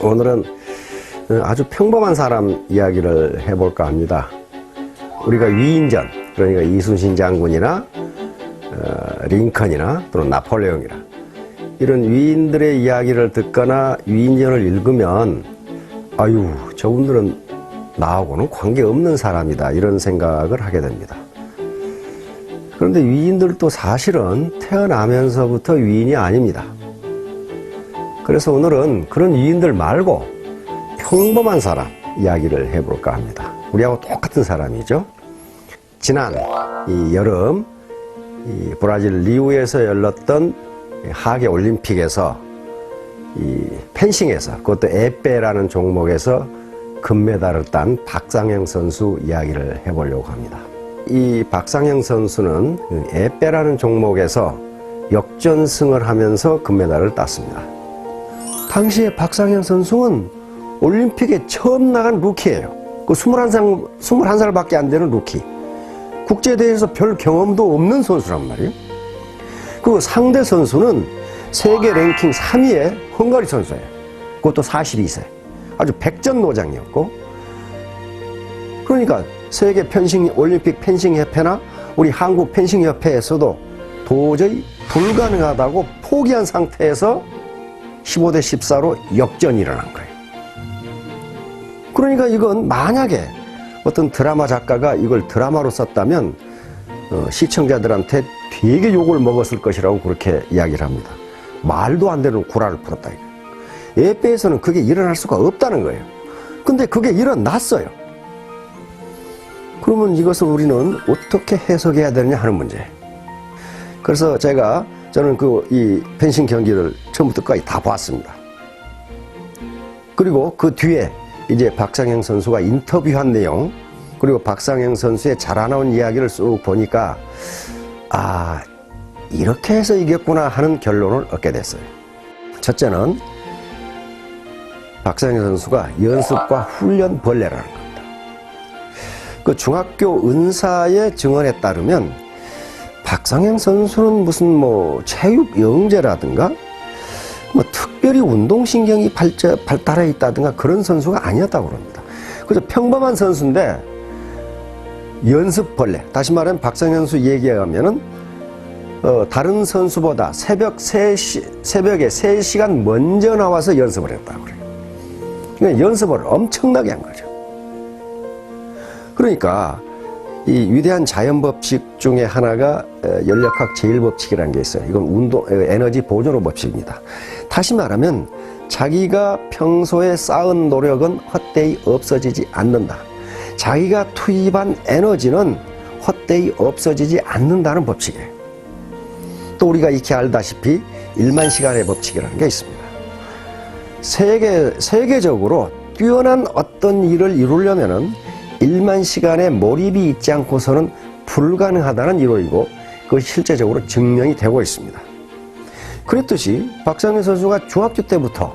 오늘은 아주 평범한 사람 이야기를 해볼까 합니다. 우리가 위인전, 그러니까 이순신 장군이나 링컨이나 또는 나폴레옹이나 이런 위인들의 이야기를 듣거나 위인전을 읽으면 아유, 저분들은 나하고는 관계없는 사람이다, 이런 생각을 하게 됩니다. 그런데 위인들도 사실은 태어나면서부터 위인이 아닙니다. 그래서 오늘은 그런 위인들 말고 평범한 사람 이야기를 해볼까 합니다. 우리하고 똑같은 사람이죠. 지난 이 여름 이 브라질 리우에서 열렸던 하계 올림픽에서 이 펜싱에서, 그것도 에페라는 종목에서 금메달을 딴 박상영 선수 이야기를 해보려고 합니다. 이 박상영 선수는 에페라는 종목에서 역전승을 하면서 금메달을 땄습니다. 당시에 박상영 선수는 올림픽에 처음 나간 루키예요. 그 21살밖에 안 되는 루키. 국제대회에서 별 경험도 없는 선수란 말이에요. 그 상대 선수는 세계 랭킹 3위의 헝가리 선수예요. 그것도 42세. 아주 백전노장이었고, 그러니까 세계 펜싱, 올림픽 펜싱 협회나 우리 한국 펜싱 협회에서도 도저히 불가능하다고 포기한 상태에서 15대 14로 역전이 일어난 거예요. 그러니까 이건 만약에 어떤 드라마 작가가 이걸 드라마로 썼다면 시청자들한테 되게 욕을 먹었을 것이라고 그렇게 이야기를 합니다. 말도 안 되는 구라를 풀었다. 에페에서는 그게 일어날 수가 없다는 거예요. 근데 그게 일어났어요. 그러면 이것을 우리는 어떻게 해석해야 되느냐 하는 문제. 그래서 저는 이 펜싱 경기를 처음부터 끝까지 다 봤습니다. 그리고 그 뒤에 이제 박상영 선수가 인터뷰한 내용, 그리고 박상영 선수의 자라나온 이야기를 쭉 보니까 아, 이렇게 해서 이겼구나 하는 결론을 얻게 됐어요. 첫째는 박상영 선수가 연습과 훈련 벌레라는 겁니다. 그 중학교 은사의 증언에 따르면 박상영 선수는 무슨 체육 영재라든가 특별히 운동신경이 발달해 있다든가 그런 선수가 아니었다고 그럽니다. 그래서 평범한 선수인데 연습벌레, 다시 말하면 박상영 선수 얘기에 의하면은 다른 선수보다 새벽에 3시간 먼저 나와서 연습을 했다고 그래요. 그러니까 연습을 엄청나게 한 거죠. 그러니까 이 위대한 자연법칙 중에 하나가 연력학 제1법칙이라는 게 있어요. 이건 에너지 보존호 법칙입니다. 다시 말하면 자기가 평소에 쌓은 노력은 헛되이 없어지지 않는다. 자기가 투입한 에너지는 헛되이 없어지지 않는다는 법칙이에요. 또 우리가 익히 알다시피 1만 시간의 법칙이라는 게 있습니다. 세계적으로 뛰어난 어떤 일을 이루려면은 1만 시간의 몰입이 있지 않고서는 불가능하다는 이론이고, 그것이 실제적으로 증명이 되고 있습니다. 그랬듯이 박상영 선수가 중학교 때부터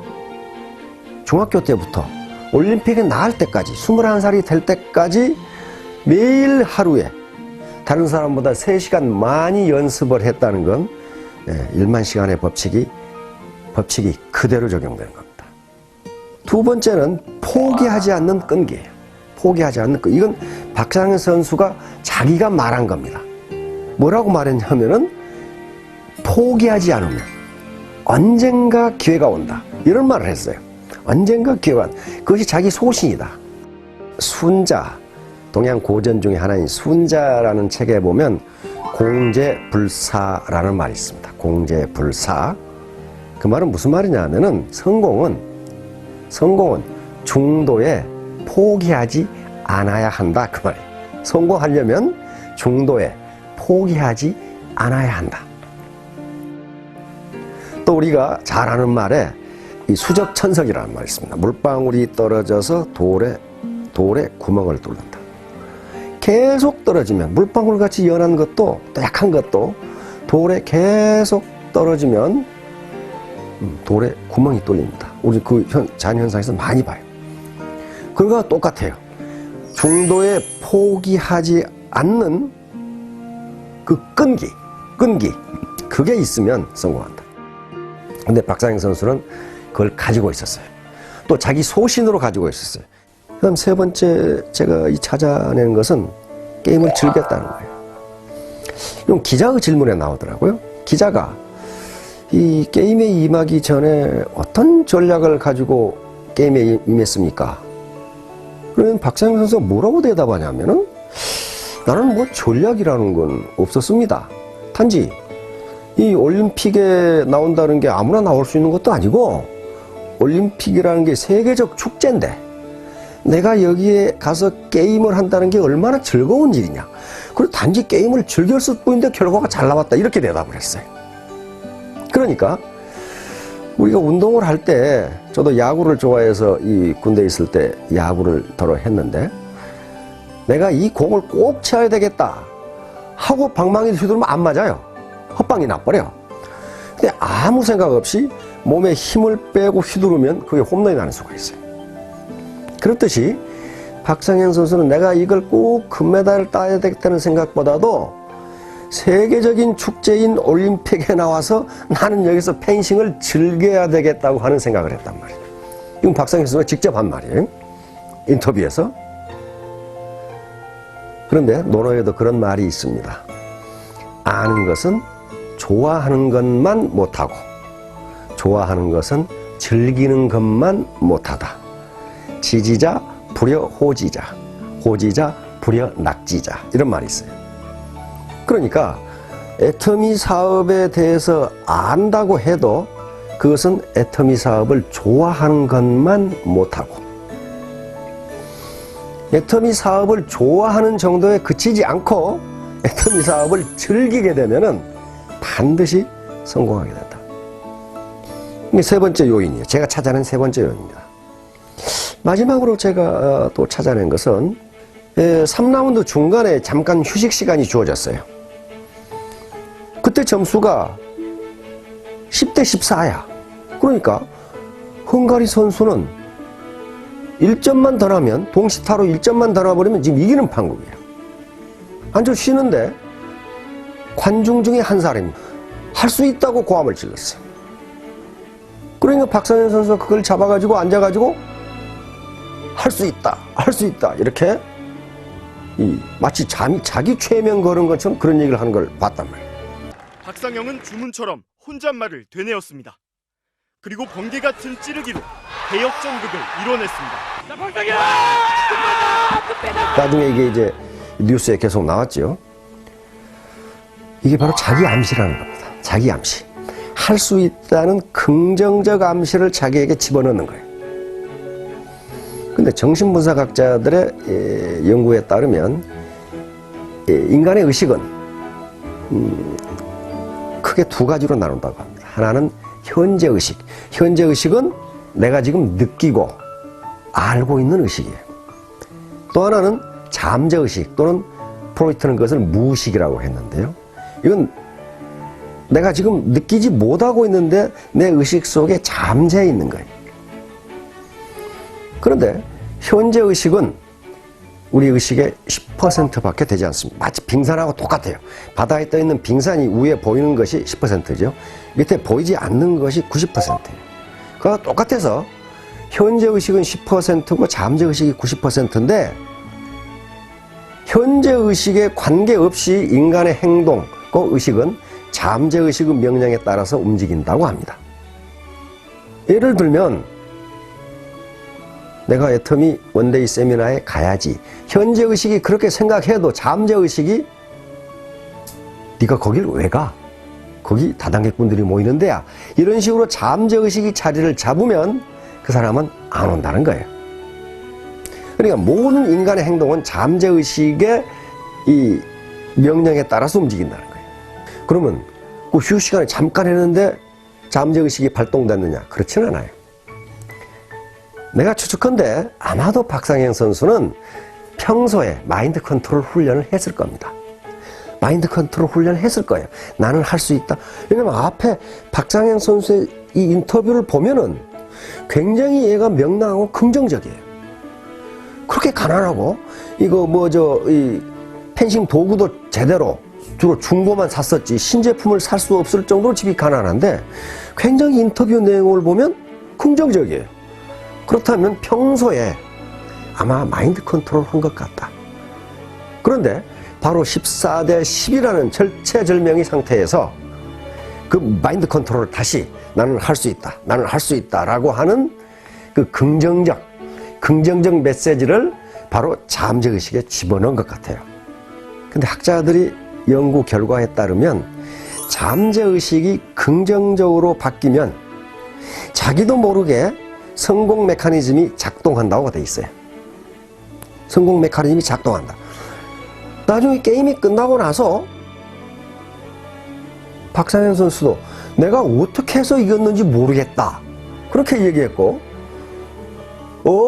올림픽에 나갈 때까지 21살이 될 때까지 매일 하루에 다른 사람보다 3시간 많이 연습을 했다는 건 1만 시간의 법칙이 그대로 적용되는 겁니다. 두 번째는 포기하지 않는 끈기예요. 포기하지 않는 끈기. 이건 박상영 선수가 자기가 말한 겁니다. 뭐라고 말했냐면은 포기하지 않으면 언젠가 기회가 온다, 이런 말을 했어요. 언젠가 기회가 온다. 그것이 자기 소신이다. 순자, 동양 고전 중에 하나인 순자라는 책에 보면 공재불사라는 말이 있습니다. 공재불사. 그 말은 무슨 말이냐 하면은 성공은 중도에 포기하지 않아야 한다, 그 말이에요. 성공하려면 중도에 포기하지 않아야 한다. 또 우리가 잘 아는 말에 이 수적천석이라는 말이 있습니다. 물방울이 떨어져서 돌에 구멍을 뚫는다. 계속 떨어지면, 물방울같이 연한 것도 또 약한 것도 돌에 계속 떨어지면 돌에 구멍이 뚫립니다. 우리 그 자연현상에서 많이 봐요. 그거와 똑같아요. 중도에 포기하지 않는 그 끈기, 그게 있으면 성공한다. 근데 박상영 선수는 그걸 가지고 있었어요. 또 자기 소신으로 가지고 있었어요. 그다음 세 번째 제가 찾아낸 것은 게임을 즐겼다는 거예요. 이건 기자의 질문에 나오더라고요. 기자가 이 게임에 임하기 전에 어떤 전략을 가지고 게임에 임했습니까? 그러면 박상영 선수가 뭐라고 대답하냐면은 나는 뭐 전략이라는 건 없었습니다. 단지 이 올림픽에 나온다는 게 아무나 나올 수 있는 것도 아니고 올림픽이라는 게 세계적 축제인데 내가 여기에 가서 게임을 한다는 게 얼마나 즐거운 일이냐. 그리고 단지 게임을 즐겼을 뿐인데 결과가 잘 나왔다. 이렇게 대답을 했어요. 그러니까 우리가 운동을 할 때 저도 야구를 좋아해서 이 군대에 있을 때 야구를 더러 했는데 내가 이 공을 꼭 쳐야 되겠다 하고 방망이를 휘두르면 안 맞아요. 헛방이 나버려. 근데 아무 생각 없이 몸에 힘을 빼고 휘두르면 그게 홈런이 나는 수가 있어요. 그렇듯이 박상현 선수는 내가 이걸 꼭 금메달을 따야 되겠다는 생각보다도 세계적인 축제인 올림픽에 나와서 나는 여기서 펜싱을 즐겨야 되겠다고 하는 생각을 했단 말이에요. 이건 박상현 선수가 직접 한 말이에요. 인터뷰에서. 그런데 논어에도 그런 말이 있습니다. 아는 것은 좋아하는 것만 못하고 좋아하는 것은 즐기는 것만 못하다. 지지자 불여 호지자, 호지자 불여 낙지자, 이런 말이 있어요. 그러니까 애터미 사업에 대해서 안다고 해도 그것은 애터미 사업을 좋아하는 것만 못하고 애터미 사업을 좋아하는 정도에 그치지 않고 애터미 사업을 즐기게 되면은 반드시 성공하게 된다. 이게 세 번째 요인이에요. 제가 찾아낸 세 번째 요인입니다. 마지막으로 제가 또 찾아낸 것은 3라운드 중간에 잠깐 휴식 시간이 주어졌어요. 그때 점수가 10대 14야. 그러니까 헝가리 선수는 1점만 더 나면 동시타로 1점만 더 나버리면 지금 이기는 판국이에요. 앉아 쉬는데 관중 중에 한 사람이 할 수 있다고 고함을 질렀어요. 그러니까 박상현 선수가 그걸 잡아가지고 앉아가지고 할 수 있다, 할 수 있다 이렇게 마치 자기 최면 걸은 것처럼 그런 얘기를 하는 걸 봤단 말이에요. 박상영은 주문처럼 혼잣말을 되뇌었습니다. 그리고 번개 같은 찌르기로 대역전극을 이뤄냈습니다. 나중에 이게 이제 뉴스에 계속 나왔죠. 이게 바로 자기 암시라는 겁니다. 자기 암시. 할 수 있다는 긍정적 암시를 자기에게 집어넣는 거예요. 근데 정신분석학자들의 연구에 따르면 인간의 의식은 크게 두 가지로 나눈다고 합니다. 하나는 현재 의식. 현재 의식은 내가 지금 느끼고 알고 있는 의식이에요. 또 하나는 잠재 의식 또는 프로이트는 그것을 무의식이라고 했는데요. 이건 내가 지금 느끼지 못하고 있는데 내 의식 속에 잠재해 있는 거예요. 그런데 현재 의식은 우리 의식의 10%밖에 되지 않습니다. 마치 빙산하고 똑같아요. 바다에 떠 있는 빙산이 위에 보이는 것이 10%죠. 밑에 보이지 않는 것이 90%예요. 그와 똑같아서 현재 의식은 10%고 잠재 의식이 90%인데 현재 의식에 관계없이 인간의 행동, 그 의식은 잠재 의식의 명령에 따라서 움직인다고 합니다. 예를 들면 내가 애터미 원데이 세미나에 가야지. 현재 의식이 그렇게 생각해도 잠재 의식이 네가 거길 왜 가? 거기 다단계꾼들이 모이는 데야. 이런 식으로 잠재 의식이 자리를 잡으면 그 사람은 안 온다는 거예요. 그러니까 모든 인간의 행동은 잠재 의식의 이 명령에 따라서 움직인다는 거예요. 그러면 그 휴식 시간에 잠깐 했는데 잠재 의식이 발동됐느냐? 그렇지는 않아요. 내가 추측컨대 아마도 박상현 선수는 평소에 마인드 컨트롤 훈련을 했을 겁니다. 마인드 컨트롤 훈련을 했을 거예요. 나는 할 수 있다. 왜냐면 앞에 박상현 선수의 이 인터뷰를 보면은 굉장히 얘가 명랑하고 긍정적이에요. 그렇게 가난하고 이거 이 펜싱 도구도 제대로 주로 중고만 샀었지 신제품을 살 수 없을 정도로 집이 가난한데 굉장히 인터뷰 내용을 보면 긍정적이에요. 그렇다면 평소에 아마 마인드 컨트롤 한 것 같다. 그런데 바로 14대 10이라는 절체절명의 상태에서 그 마인드 컨트롤을 다시 나는 할 수 있다, 나는 할 수 있다 라고 하는 그 긍정적 메시지를 바로 잠재의식에 집어넣은 것 같아요. 근데 학자들이 연구 결과에 따르면 잠재의식이 긍정적으로 바뀌면 자기도 모르게 성공 메커니즘이 작동한다고 돼 있어요. 성공 메커니즘이 작동한다. 나중에 게임이 끝나고 나서 박상현 선수도 내가 어떻게 해서 이겼는지 모르겠다. 그렇게 얘기했고,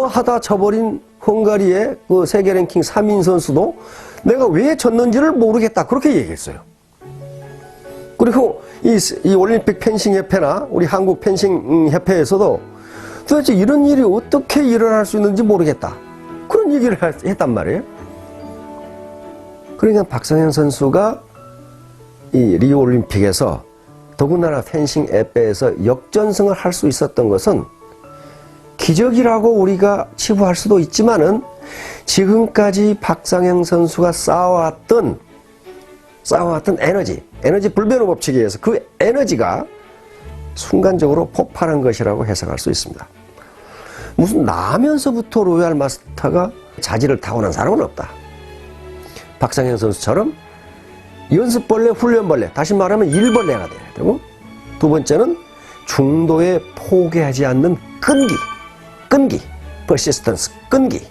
하다 져버린 헝가리의 그 세계 랭킹 3인 선수도 내가 왜 졌는지를 모르겠다. 그렇게 얘기했어요. 그리고 이 올림픽 펜싱 협회나 우리 한국 펜싱 협회에서도 도대체 이런 일이 어떻게 일어날 수 있는지 모르겠다. 그런 얘기를 했단 말이에요. 그러니까 박상현 선수가 이 리오 올림픽에서 더군다나 펜싱 앱에서 역전승을 할 수 있었던 것은 기적이라고 우리가 치부할 수도 있지만은 지금까지 박상현 선수가 쌓아왔던 에너지 불변의 법칙에 의해서 그 에너지가 순간적으로 폭발한 것이라고 해석할 수 있습니다. 무슨 나면서부터 로얄 마스터가 자질을 타고난 사람은 없다. 박상현 선수처럼 연습벌레, 훈련벌레, 다시 말하면 일벌레가 돼야 되고, 두 번째는 중도에 포기하지 않는 끈기, persistence, 끈기.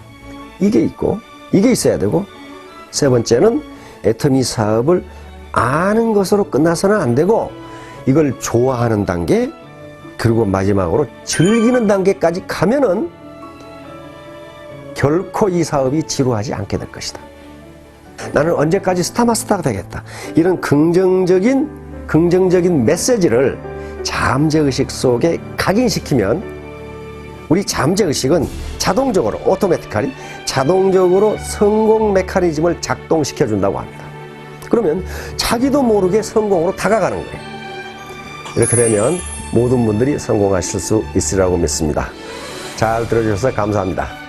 이게 있고, 이게 있어야 되고, 세 번째는 애터미 사업을 아는 것으로 끝나서는 안 되고, 이걸 좋아하는 단계, 그리고 마지막으로 즐기는 단계까지 가면은 결코 이 사업이 지루하지 않게 될 것이다. 나는 언제까지 스타마스터가 되겠다. 이런 긍정적인 메시지를 잠재의식 속에 각인시키면 우리 잠재의식은 자동적으로 자동적으로 성공 메커니즘을 작동시켜 준다고 합니다. 그러면 자기도 모르게 성공으로 다가가는 거예요. 이렇게 되면 모든 분들이 성공하실 수 있으리라고 믿습니다. 잘 들어주셔서 감사합니다.